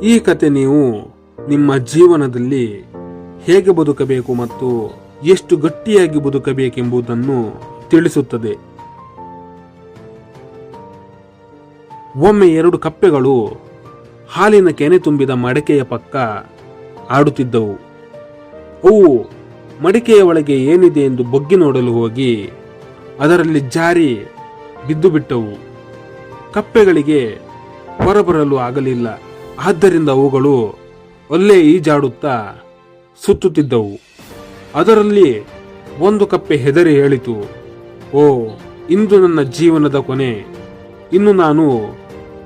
ಈ ಕತೆ ನೀವು ನಿಮ್ಮ ಜೀವನದಲ್ಲಿ ಹೇಗೆ ಬದುಕಬೇಕು ಮತ್ತು ಎಷ್ಟು ಗಟ್ಟಿಯಾಗಿ ಬದುಕಬೇಕೆಂಬುದನ್ನು ತಿಳಿಸುತ್ತದೆ. ಒಮ್ಮೆ 2 ಕಪ್ಪೆಗಳು ಹಾಲಿನ ಕೆನೆ ತುಂಬಿದ ಮಡಕೆಯ ಪಕ್ಕ ಆಡುತ್ತಿದ್ದವು. ಅವು ಮಡಿಕೆಯ ಒಳಗೆ ಏನಿದೆ ಎಂದು ಬಗ್ಗಿ ನೋಡಲು ಹೋಗಿ ಅದರಲ್ಲಿ ಜಾರಿ ಬಿದ್ದು ಬಿಟ್ಟವು. ಕಪ್ಪೆಗಳಿಗೆ ಹೊರಬರಲು ಆಗಲಿಲ್ಲ. ಆದ್ದರಿಂದ ಅವುಗಳು ಅಲ್ಲೇ ಈಜಾಡುತ್ತಾ ಸುತ್ತುತ್ತಿದ್ದವು. ಅದರಲ್ಲಿ ಒಂದು ಕಪ್ಪೆ ಹೆದರಿ ಹೇಳಿತು, ಓ, ಇಂದು ನನ್ನ ಜೀವನದ ಕೊನೆ, ಇನ್ನು ನಾನು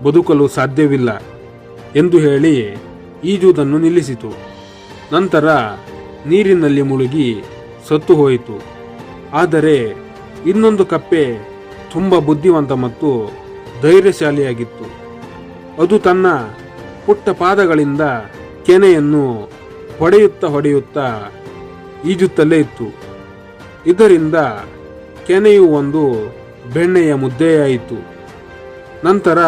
ಬದುಕಲು ಸಾಧ್ಯವಿಲ್ಲ ಎಂದು ಹೇಳಿ ಈಜುವುದನ್ನು ನಿಲ್ಲಿಸಿತು. ನಂತರ ನೀರಿನಲ್ಲಿ ಮುಳುಗಿ ಸತ್ತು ಹೋಯಿತು. ಆದರೆ ಇನ್ನೊಂದು ಕಪ್ಪೆ ತುಂಬ ಬುದ್ಧಿವಂತ ಮತ್ತು ಧೈರ್ಯಶಾಲಿಯಾಗಿತ್ತು. ಅದು ತನ್ನ ಪುಟ್ಟ ಪಾದಗಳಿಂದ ಕೆನೆಯನ್ನು ಹೊಡೆಯುತ್ತಾ ಈಜುತ್ತಲೇ ಇತ್ತು. ಇದರಿಂದ ಕೆನೆಯು ಒಂದು ಬೆಣ್ಣೆಯ ಮುದ್ದೆಯಾಯಿತು. ನಂತರ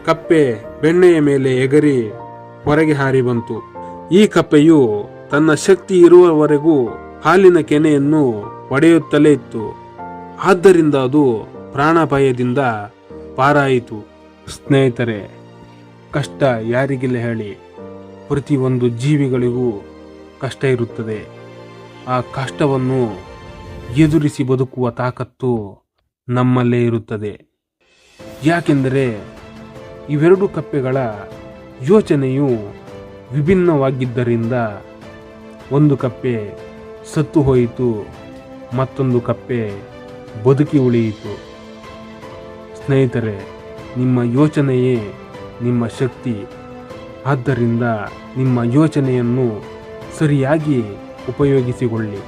ಕಪ್ಪೆ ಬೆಣ್ಣೆಯ ಮೇಲೆ ಎಗರಿ ಹೊರಗೆ ಹಾರಿ ಬಂತು. ಈ ಕಪ್ಪೆಯು ತನ್ನ ಶಕ್ತಿ ಇರುವವರೆಗೂ ಹಾಲಿನ ಕೆನೆಯನ್ನು ಹೊಡೆಯುತ್ತಲೇ ಇತ್ತು. ಆದ್ದರಿಂದ ಅದು ಪ್ರಾಣಾಪಾಯದಿಂದ ಪಾರಾಯಿತು. ಸ್ನೇಹಿತರೆ, ಕಷ್ಟ ಯಾರಿಗಿಲ್ಲ ಹೇಳಿ? ಪ್ರತಿಯೊಂದು ಜೀವಿಗಳಿಗೂ ಕಷ್ಟ ಇರುತ್ತದೆ. ಆ ಕಷ್ಟವನ್ನು ಎದುರಿಸಿ ಬದುಕುವ ತಾಕತ್ತು ನಮ್ಮಲ್ಲೇ ಇರುತ್ತದೆ. ಯಾಕೆಂದರೆ ಇವೆರಡು ಕಪ್ಪೆಗಳ ಯೋಚನೆಯು ವಿಭಿನ್ನವಾಗಿದ್ದರಿಂದ ಒಂದು ಕಪ್ಪೆ ಸತ್ತು ಹೋಯಿತು, ಮತ್ತೊಂದು ಕಪ್ಪೆ ಬದುಕಿ ಉಳಿಯಿತು. ಸ್ನೇಹಿತರೆ, ನಿಮ್ಮ ಯೋಚನೆಯೇ ನಿಮ್ಮ ಶಕ್ತಿ. ಆದ್ದರಿಂದ ನಿಮ್ಮ ಯೋಚನೆಯನ್ನು ಸರಿಯಾಗಿ ಉಪಯೋಗಿಸಿಕೊಳ್ಳಿ.